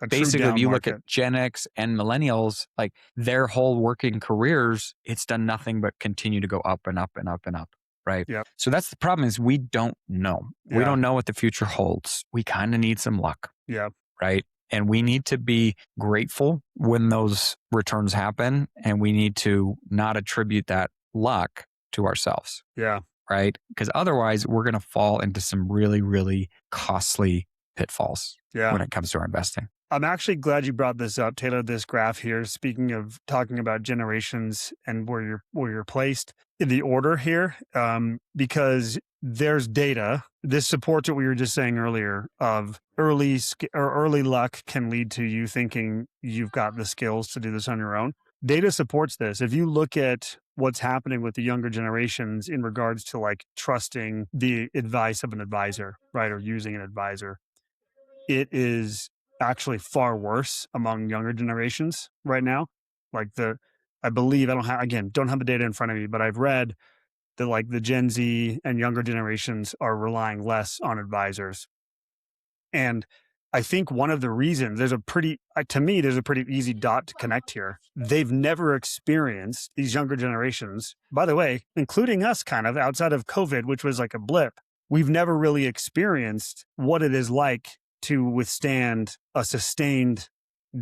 basically, if you look at Gen X and millennials, like their whole working careers, it's done nothing but continue to go up and up and up and up. Right. Yep. So that's the problem, is we don't know. We don't know what the future holds. We kind of need some luck. Yeah. Right. And we need to be grateful when those returns happen. And we need to not attribute that luck to ourselves. Yeah. Right. Because otherwise we're going to fall into some really, really costly pitfalls when it comes to our investing. I'm actually glad you brought this up, Taylor, this graph here. Speaking of talking about generations and where you're placed in the order here, because there's data. This supports what we were just saying earlier of early luck can lead to you thinking you've got the skills to do this on your own. Data supports this. If you look at what's happening with the younger generations in regards to like trusting the advice of an advisor, right, or using an advisor, it is actually far worse among younger generations right now. Like I believe, don't have the data in front of me, but I've read that like the Gen Z and younger generations are relying less on advisors. And I think one of the reasons, there's a pretty easy dot to connect here. They've never experienced, these younger generations, by the way, including us kind of outside of COVID, which was like a blip. We've never really experienced what it is like to withstand a sustained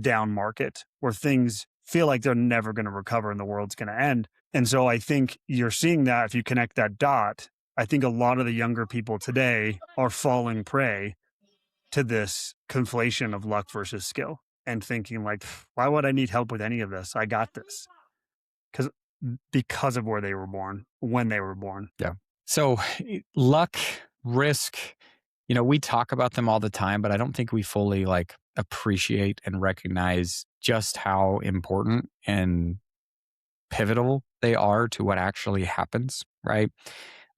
down market where things feel like they're never going to recover and the world's going to end. And so I think you're seeing that if you connect that dot, I think a lot of the younger people today are falling prey to this conflation of luck versus skill and thinking like, why would I need help with any of this? I got this. Because of where they were born, when they were born. Yeah. So luck, risk, we talk about them all the time, but I don't think we fully like appreciate and recognize just how important and pivotal they are to what actually happens, right?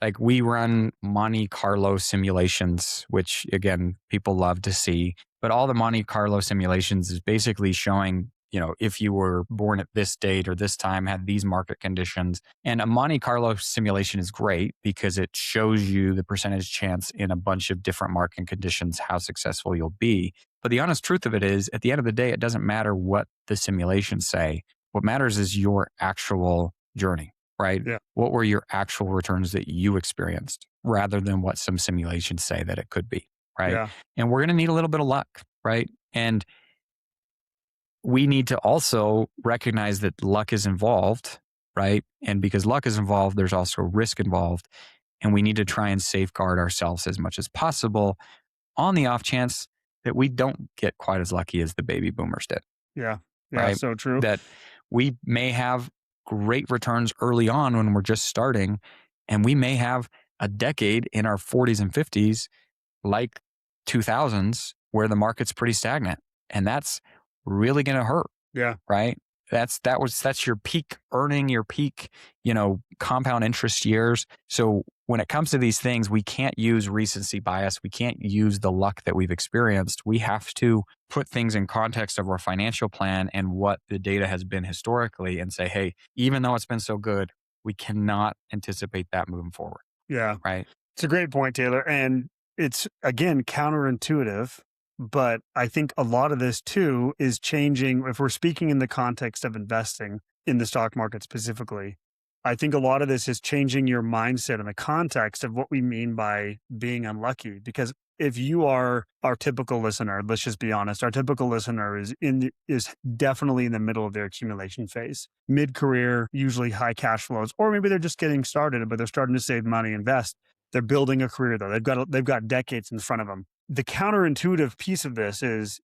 Like we run Monte Carlo simulations, which again, people love to see, but all the Monte Carlo simulations is basically showing, if you were born at this date or this time, had these market conditions. And a Monte Carlo simulation is great because it shows you the percentage chance in a bunch of different market conditions, how successful you'll be. But the honest truth of it is, at the end of the day, it doesn't matter what the simulations say. What matters is your actual journey, right? Yeah. What were your actual returns that you experienced rather than what some simulations say that it could be, right? Yeah. And we're going to need a little bit of luck, right? And we need to also recognize that luck is involved, right? And because luck is involved, there's also risk involved. And we need to try and safeguard ourselves as much as possible on the off chance that we don't get quite as lucky as the baby boomers did. Yeah. Yeah. Right? So true. That we may have great returns early on when we're just starting, and we may have a decade in our 40s and 50s, like 2000s, where the market's pretty stagnant. And that's really going to hurt. Yeah. Right. That's your peak earning, your peak, compound interest years. So when it comes to these things, we can't use recency bias. We can't use the luck that we've experienced. We have to put things in context of our financial plan and what the data has been historically and say, hey, even though it's been so good, we cannot anticipate that moving forward. Yeah. Right. It's a great point, Taylor. And it's, again, counterintuitive. But I think a lot of this too is changing. If we're speaking in the context of investing in the stock market specifically, I think a lot of this is changing your mindset in the context of what we mean by being unlucky. Because if you are our typical listener, let's just be honest, our typical listener is definitely in the middle of their accumulation phase, mid-career, usually high cash flows, or maybe they're just getting started, but they're starting to save money, invest. They're building a career though. They've got decades in front of them. The counterintuitive piece of this is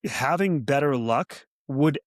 having better luck would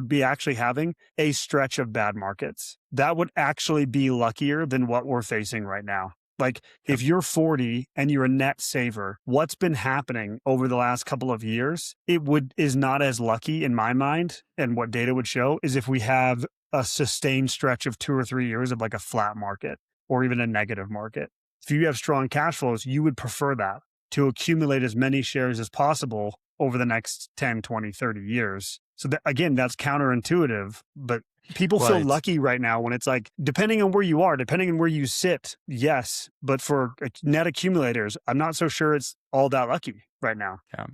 be actually having a stretch of bad markets. That would actually be luckier than what we're facing right now. Like if you're 40 and you're a net saver, what's been happening over the last couple of years, is not as lucky in my mind. And what data would show is if we have a sustained stretch of 2 or 3 years of like a flat market or even a negative market. If you have strong cash flows, you would prefer that to accumulate as many shares as possible over the next 10, 20, 30 years. So again, that's counterintuitive, but people feel lucky right now when it's like, depending on where you are, depending on where you sit, yes. But for net accumulators, I'm not so sure it's all that lucky right now. Yeah.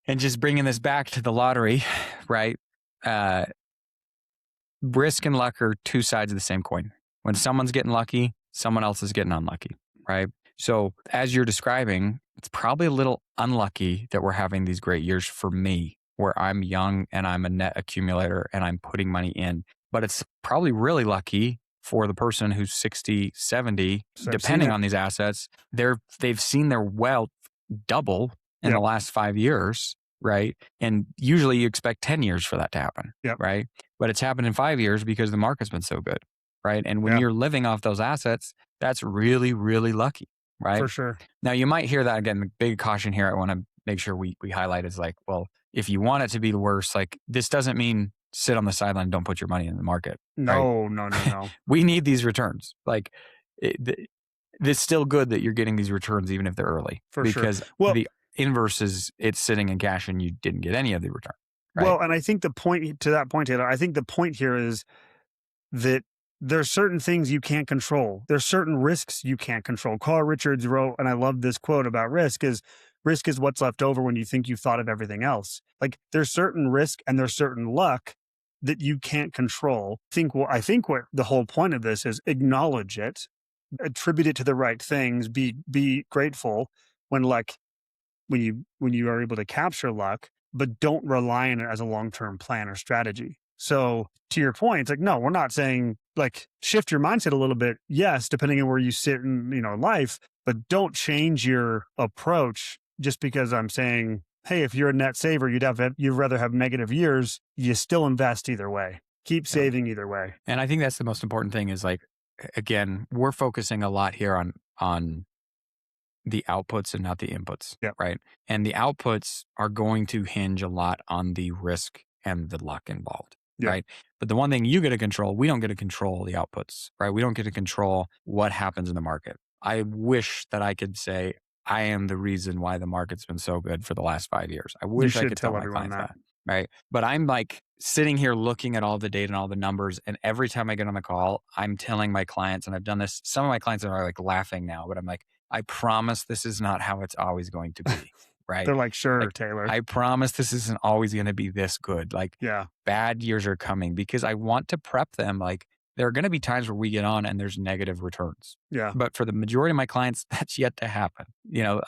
And just bringing this back to the lottery, right? Risk and luck are two sides of the same coin. When someone's getting lucky, someone else is getting unlucky, right? So as you're describing, it's probably a little unlucky that we're having these great years for me, where I'm young and I'm a net accumulator and I'm putting money in. But it's probably really lucky for the person who's 60, 70, depending on these assets. They've seen their wealth double in the last 5 years, right? And usually you expect 10 years for that to happen, right? But it's happened in 5 years because the market's been so good. Right. And when you're living off those assets, that's really, really lucky. Right. For sure. Now, you might hear that again. The big caution here I want to make sure we highlight is like, well, if you want it to be the worst, like this doesn't mean sit on the sideline, don't put your money in the market. No, right? No. We need these returns. Like it's still good that you're getting these returns, even if they're early. Because the inverse is it's sitting in cash and you didn't get any of the return. Right? Well, and I think the point to that point, Taylor, I think the point here is that there's certain things you can't control. There's certain risks you can't control. Carl Richards wrote, and I love this quote about risk is what's left over when you think you've thought of everything else. Like there's certain risk and there's certain luck that you can't control. I think what the whole point of this is acknowledge it, attribute it to the right things, be grateful when you are able to capture luck, but don't rely on it as a long-term plan or strategy. So to your point, it's like, no, we're not saying like shift your mindset a little bit. Yes, depending on where you sit in, life, but don't change your approach just because I'm saying, hey, if you're a net saver, you'd rather have negative years. You still invest either way. Keep saving either way. And I think that's the most important thing is like, again, we're focusing a lot here on the outputs and not the inputs, right? And the outputs are going to hinge a lot on the risk and the luck involved. Right. But the one thing you get to control, we don't get to control the outputs, right? We don't get to control what happens in the market. I wish that I could say I am the reason why the market's been so good for the last 5 years. I wish I could tell my clients that. Right. But I'm like sitting here looking at all the data and all the numbers. And every time I get on the call, I'm telling my clients, and I've done this, some of my clients are like laughing now, but I'm like, I promise this is not how it's always going to be. Right. They're like, sure, Taylor. I promise this isn't always going to be this good. Like bad years are coming because I want to prep them. Like there are going to be times where we get on and there's negative returns. Yeah. But for the majority of my clients, that's yet to happen.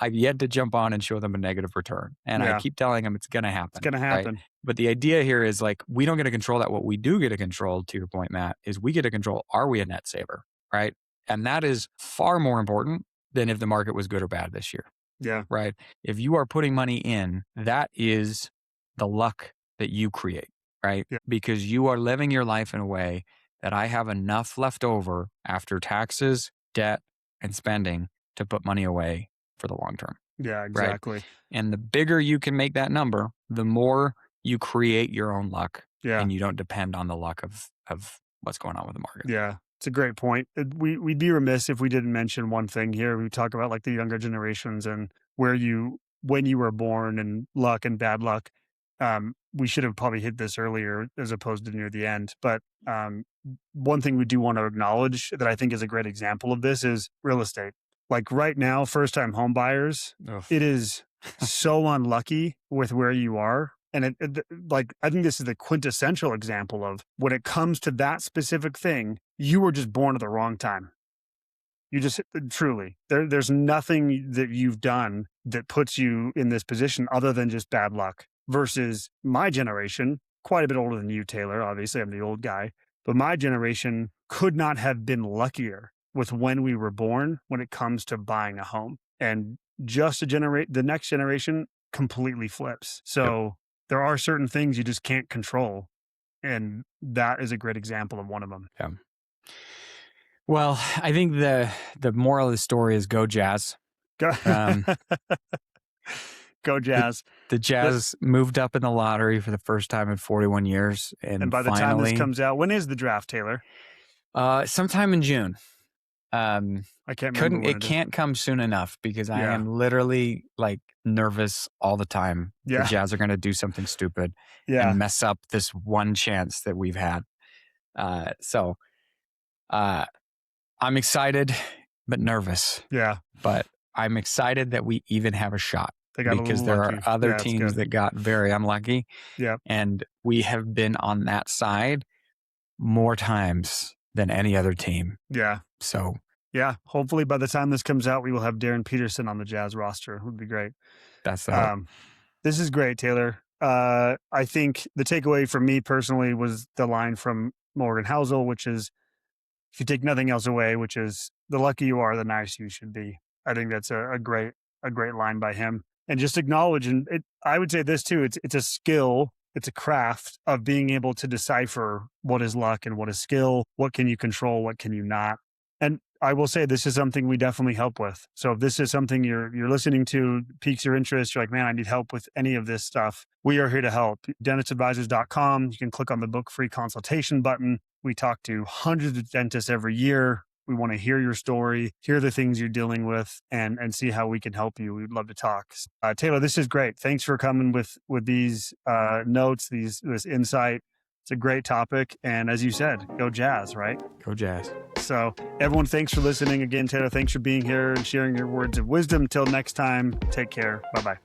I've yet to jump on and show them a negative return. And I keep telling them it's going to happen. It's going to happen. Right? But the idea here is like, we don't get to control that. What we do get to control, to your point, Matt, is we get to control, are we a net saver? Right. And that is far more important than if the market was good or bad this year. Yeah. Right. If you are putting money in, that is the luck that you create, right? Yeah. Because you are living your life in a way that I have enough left over after taxes, debt, and spending to put money away for the long term. Yeah, exactly. Right? And the bigger you can make that number, the more you create your own luck. Yeah. And you don't depend on the luck of what's going on with the market. Yeah. It's a great point. We'd be remiss if we didn't mention one thing here. We talk about like the younger generations and when you were born and luck and bad luck. We should have probably hit this earlier as opposed to near the end. But one thing we do want to acknowledge that I think is a great example of this is real estate. Like right now, first-time home buyers, it is so unlucky with where you are. And I think this is the quintessential example of when it comes to that specific thing, you were just born at the wrong time. You just truly, there's nothing that you've done that puts you in this position other than just bad luck versus my generation, quite a bit older than you, Taylor. Obviously, I'm the old guy, but my generation could not have been luckier with when we were born when it comes to buying a home. And just the next generation completely flips. So there are certain things you just can't control. And that is a great example of one of them. Yeah. Well, I think the moral of the story is go Jazz. Go Jazz. The Jazz moved up in the lottery for the first time in 41 years. And by the time this comes out, when is the draft, Taylor? Sometime in June. I can't remember. It can't come soon enough because I am literally like nervous all the time. Yeah. The Jazz are going to do something stupid and mess up this one chance that we've had. So I'm excited, but nervous. Yeah. But I'm excited that we even have a shot because there lucky. are other teams that got very unlucky. Yeah. And we have been on that side more times than any other team. Yeah. So yeah, hopefully by the time this comes out, we will have Darren Peterson on the Jazz roster. It would be great. That's the hope. This is great, Taylor. I think the takeaway for me personally was the line from Morgan Housel, which is, if you take nothing else away, which is the luckier you are, the nicer you should be. I think that's a great line by him. And just acknowledge, and I would say this too, it's a skill, it's a craft of being able to decipher what is luck and what is skill, what can you control, what can you not. And I will say this is something we definitely help with. So if this is something you're listening to, piques your interest, you're like, man, I need help with any of this stuff, we are here to help. Dentistadvisors.com. You can click on the book free consultation button. We talk to hundreds of dentists every year. We want to hear your story, hear the things you're dealing with, and see how we can help you. We'd love to talk. Taylor, this is great. Thanks for coming with these notes, this insight. It's a great topic. And as you said, go Jazz, right? Go Jazz. So everyone, thanks for listening. Again, Taylor, thanks for being here and sharing your words of wisdom. Until next time, take care. Bye-bye.